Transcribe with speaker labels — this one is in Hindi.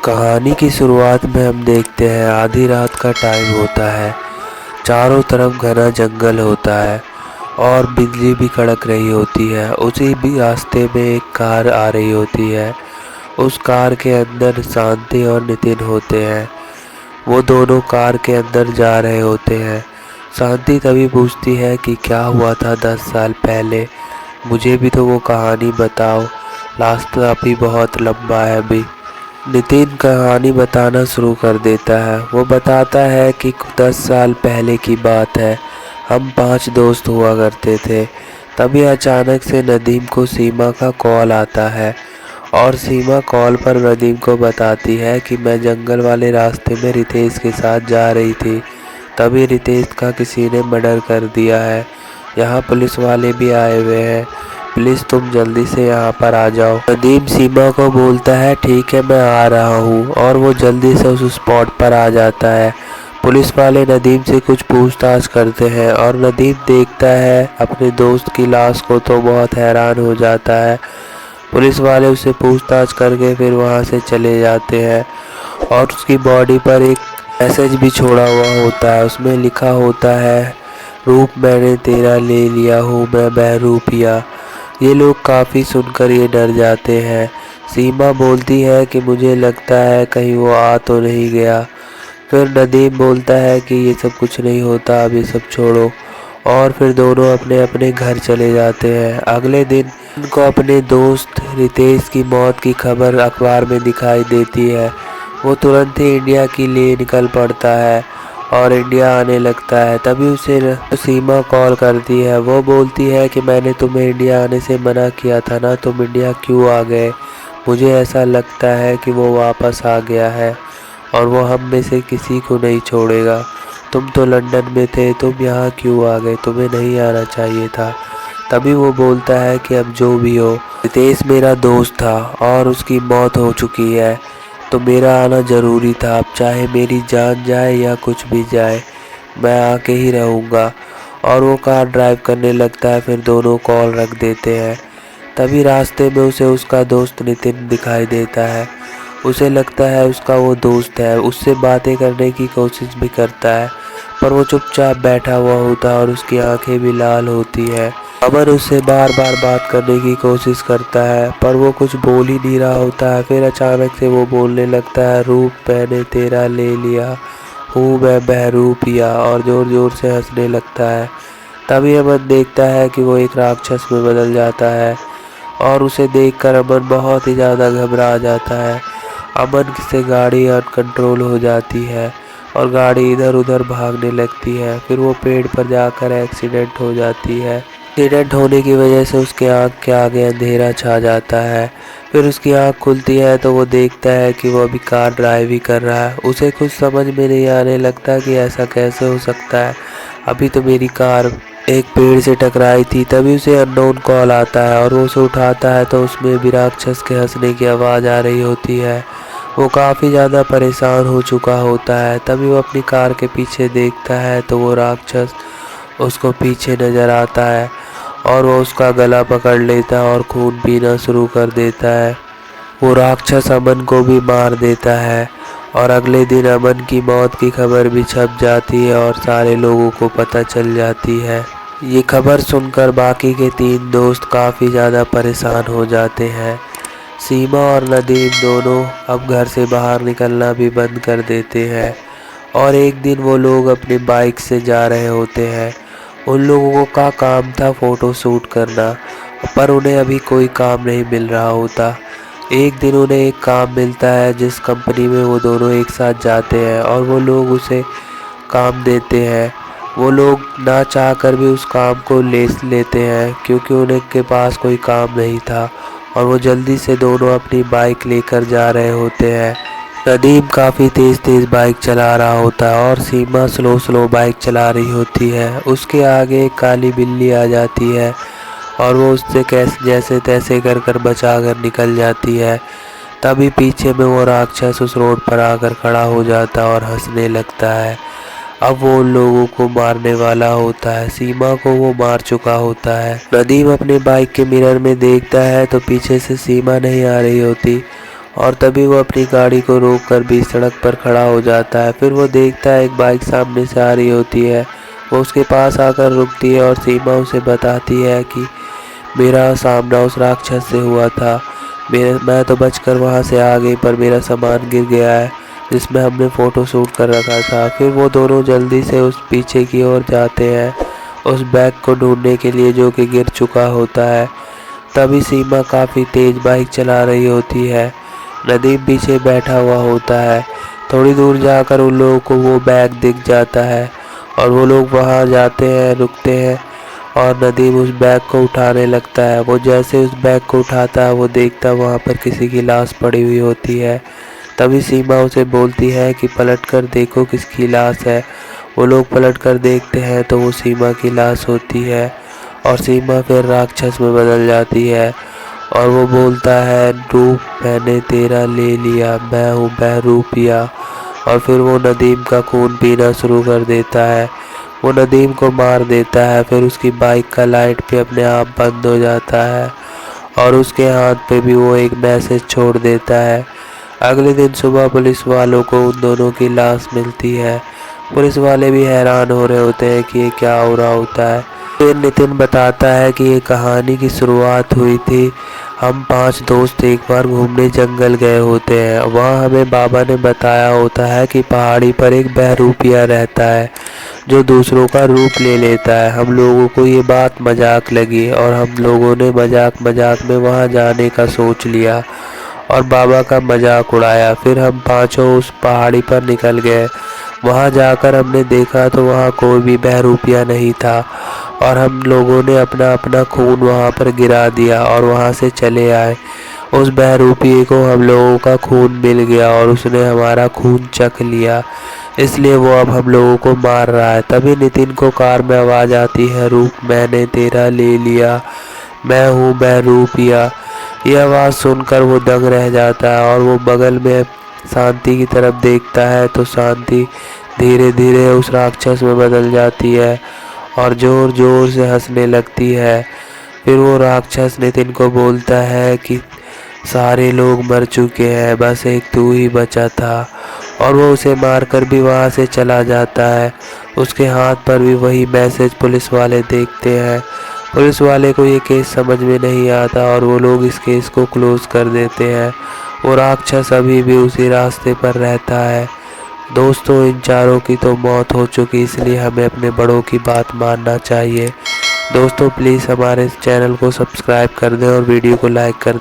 Speaker 1: कहानी की शुरुआत में हम देखते हैं आधी रात का टाइम होता है। चारों तरफ घना जंगल होता है और बिजली भी कड़क रही होती है। उसी भी रास्ते में एक कार आ रही होती है। उस कार के अंदर शांति और नितिन होते हैं। वो दोनों कार के अंदर जा रहे होते हैं। शांति तभी पूछती है कि क्या हुआ था 10 साल पहले, मुझे भी तो वो कहानी बताओ, रास्ता भी बहुत लंबा है अभी। नितिन कहानी बताना शुरू कर देता है। वो बताता है कि 10 साल पहले की बात है। हम 5 दोस्त हुआ करते थे। तभी अचानक से नदीम को सीमा का कॉल आता है और सीमा कॉल पर नदीम को बताती है कि मैं जंगल वाले रास्ते में रितेश के साथ जा रही थी। तभी रितेश का किसी ने मर्डर कर दिया है। यहाँ पुलिस वाले भी आए हुए हैं, प्लीज़ तुम जल्दी से यहाँ पर आ जाओ। नदीम सीमा को बोलता है ठीक है मैं आ रहा हूँ, और वो जल्दी से उस स्पॉट पर आ जाता है। पुलिस वाले नदीम से कुछ पूछताछ करते हैं और नदीम देखता है अपने दोस्त की लाश को तो बहुत हैरान हो जाता है। पुलिस वाले उससे पूछताछ करके फिर वहाँ से चले जाते हैं और उसकी बॉडी पर एक मैसेज भी छोड़ा हुआ होता है। उसमें लिखा होता है, रूप मैंने तेरा ले लिया हूँ मैं बहरूपिया। ये लोग काफ़ी सुनकर ये डर जाते हैं। सीमा बोलती है कि मुझे लगता है कहीं वो आ तो नहीं गया। फिर नदीम बोलता है कि ये सब कुछ नहीं होता, अब ये सब छोड़ो, और फिर दोनों अपने अपने घर चले जाते हैं। अगले दिन उनको अपने दोस्त रितेश की मौत की खबर अखबार में दिखाई देती है। वो तुरंत ही इंडिया के लिए निकल पड़ता है और इंडिया आने लगता है। तभी उसे सीमा कॉल करती है। वो बोलती है कि मैंने तुम्हें इंडिया आने से मना किया था ना, तुम इंडिया क्यों आ गए? मुझे ऐसा लगता है कि वो वापस आ गया है और वो हम में से किसी को नहीं छोड़ेगा। तुम तो लंदन में थे, तुम यहाँ क्यों आ गए? तुम्हें नहीं आना चाहिए था। तभी वो बोलता है कि अब जो भी हो, रितेश मेरा दोस्त था और उसकी मौत हो चुकी है, तो मेरा आना ज़रूरी था। अब चाहे मेरी जान जाए या कुछ भी जाए, मैं आके ही रहूँगा। और वो कार ड्राइव करने लगता है। फिर दोनों कॉल रख देते हैं। तभी रास्ते में उसे उसका दोस्त नितिन दिखाई देता है। उसे लगता है उसका वो दोस्त है। उससे बातें करने की कोशिश भी करता है, पर वो चुपचाप बैठा हुआ होता है और उसकी आंखें भी लाल होती हैं। अमन उससे बार बार बात करने की कोशिश करता है, पर वो कुछ बोल ही नहीं रहा होता है। फिर अचानक से वो बोलने लगता है, रूप मैंने तेरा ले लिया हूँ मैं बहरूपिया, और ज़ोर ज़ोर से हंसने लगता है। तभी अमन देखता है कि वो एक राक्षस में बदल जाता है और उसे देखकर अमन बहुत ही ज़्यादा घबरा जाता है। अमन से गाड़ी अनकंट्रोल हो जाती है और गाड़ी इधर उधर भागने लगती है। फिर वो पेड़ पर जाकर एक्सीडेंट हो जाती है। एक्सीडेंट होने की वजह से उसके आँख के आगे अंधेरा छा जाता है। फिर उसकी आँख खुलती है तो वो देखता है कि वो अभी कार ड्राइव ही कर रहा है। उसे कुछ समझ में नहीं आने लगता कि ऐसा कैसे हो सकता है, अभी तो मेरी कार एक पेड़ से टकराई थी। तभी उसे अननोन कॉल आता है और वो उसे उठाता है तो उसमें भी राक्षस के हंसने की आवाज़ आ रही होती है। वो काफ़ी ज़्यादा परेशान हो चुका होता है। तभी वो अपनी कार के पीछे देखता है तो वो राक्षस उसको पीछे नज़र आता है और वो उसका गला पकड़ लेता है और खून पीना शुरू कर देता है। वो राक्षस अमन को भी मार देता है और अगले दिन अमन की मौत की खबर भी छप जाती है और सारे लोगों को पता चल जाती है। ये खबर सुनकर बाकी के 3 दोस्त काफ़ी ज़्यादा परेशान हो जाते हैं। सीमा और नदीम दोनों अब घर से बाहर निकलना भी बंद कर देते हैं और एक दिन वो लोग अपनी बाइक से जा रहे होते हैं। उन लोगों का काम था फ़ोटो शूट करना, पर उन्हें अभी कोई काम नहीं मिल रहा होता। एक दिन उन्हें एक काम मिलता है जिस कंपनी में वो दोनों एक साथ जाते हैं और वो लोग उसे काम देते हैं। वो लोग ना चाहकर भी उस काम को ले लेते हैं क्योंकि उन्हें के पास कोई काम नहीं था और वो जल्दी से दोनों अपनी बाइक लेकर जा रहे होते हैं। नदीम काफ़ी तेज़ बाइक चला रहा होता है और सीमा स्लो बाइक चला रही होती है। उसके आगे एक काली बिल्ली आ जाती है और वो उससे कैसे जैसे तैसे कर बचा कर निकल जाती है। तभी पीछे में वो राक्षस उस रोड पर आकर खड़ा हो जाता है और हंसने लगता है। अब वो उन लोगों को मारने वाला होता है। सीमा को वो मार चुका होता है। नदीम अपने बाइक के मिरर में देखता है तो पीछे से सीमा नहीं आ रही होती और तभी वो अपनी गाड़ी को रोककर बीच सड़क पर खड़ा हो जाता है। फिर वो देखता है एक बाइक सामने से आ रही होती है। वो उसके पास आकर रुकती है और सीमा उसे बताती है कि मेरा सामना उस राक्षस से हुआ था। मैं तो बचकर वहाँ से आ गई, पर मेरा सामान गिर गया है जिसमें हमने फ़ोटो शूट कर रखा था। फिर वो दोनों जल्दी से उस पीछे की ओर जाते हैं उस बैग को ढूंढने के लिए जो कि गिर चुका होता है। तभी सीमा काफ़ी तेज़ बाइक चला रही होती है। नदीम पीछे बैठा हुआ होता है। थोड़ी दूर जाकर उन लोगों को वो बैग दिख जाता है और वो लोग वहाँ जाते हैं, रुकते हैं और नदीम उस बैग को उठाने लगता है। वो जैसे उस बैग को उठाता है वो देखता है वहाँ पर किसी की लाश पड़ी हुई होती है। तभी सीमा उसे बोलती है कि पलट कर देखो किसकी लाश है। वो लोग पलट कर देखते हैं तो वो सीमा की लाश होती है और सीमा फिर राक्षस में बदल जाती है और वो बोलता है रूप मैंने तेरा ले लिया, मैं हूँ बहरूपिया। और फिर वो नदीम का खून पीना शुरू कर देता है। वो नदीम को मार देता है। फिर उसकी बाइक का लाइट भी अपने आप बंद हो जाता है और उसके हाथ पे भी वो एक मैसेज छोड़ देता है। अगले दिन सुबह पुलिस वालों को उन दोनों की लाश मिलती है। पुलिस वाले भी हैरान हो रहे होते हैं कि ये क्या हो रहा होता है। फिर नितिन बताता है कि ये कहानी की शुरुआत हुई थी। हम 5 दोस्त एक बार घूमने जंगल गए होते हैं। वहाँ हमें बाबा ने बताया होता है कि पहाड़ी पर एक बहरूपिया रहता है जो दूसरों का रूप ले लेता है। हम लोगों को ये बात मजाक लगी और हम लोगों ने मजाक मजाक में वहाँ जाने का सोच लिया और बाबा का मजाक उड़ाया। फिर हम पांचों उस पहाड़ी पर निकल गए। वहाँ जाकर हमने देखा तो वहाँ कोई भी बहरूपिया नहीं था और हम लोगों ने अपना अपना खून वहाँ पर गिरा दिया और वहाँ से चले आए। उस बहरूपिये को हम लोगों का खून मिल गया और उसने हमारा खून चख लिया, इसलिए वो अब हम लोगों को मार रहा है। तभी नितिन को कार में आवाज़ आती है रूप मैंने तेरा ले लिया, मैं हूँ बहरूपिया। ये आवाज़ सुनकर वो दंग रह जाता है और वो बगल में शांति की तरफ देखता है तो शांति धीरे धीरे उस राक्षस में बदल जाती है और ज़ोर ज़ोर से हंसने लगती है। फिर वो राक्षस नितिन को बोलता है कि सारे लोग मर चुके हैं, बस एक तू ही बचा था, और वो उसे मारकर भी वहाँ से चला जाता है। उसके हाथ पर भी वही मैसेज पुलिस वाले देखते हैं। पुलिस वाले को ये केस समझ में नहीं आता और वो लोग इस केस को क्लोज कर देते हैं। वो राक्षस अभी भी उसी रास्ते पर रहता है। दोस्तों, इन चारों की तो मौत हो चुकी, इसलिए हमें अपने बड़ों की बात मानना चाहिए। दोस्तों, प्लीज़ हमारे चैनल को सब्सक्राइब कर दें और वीडियो को लाइक कर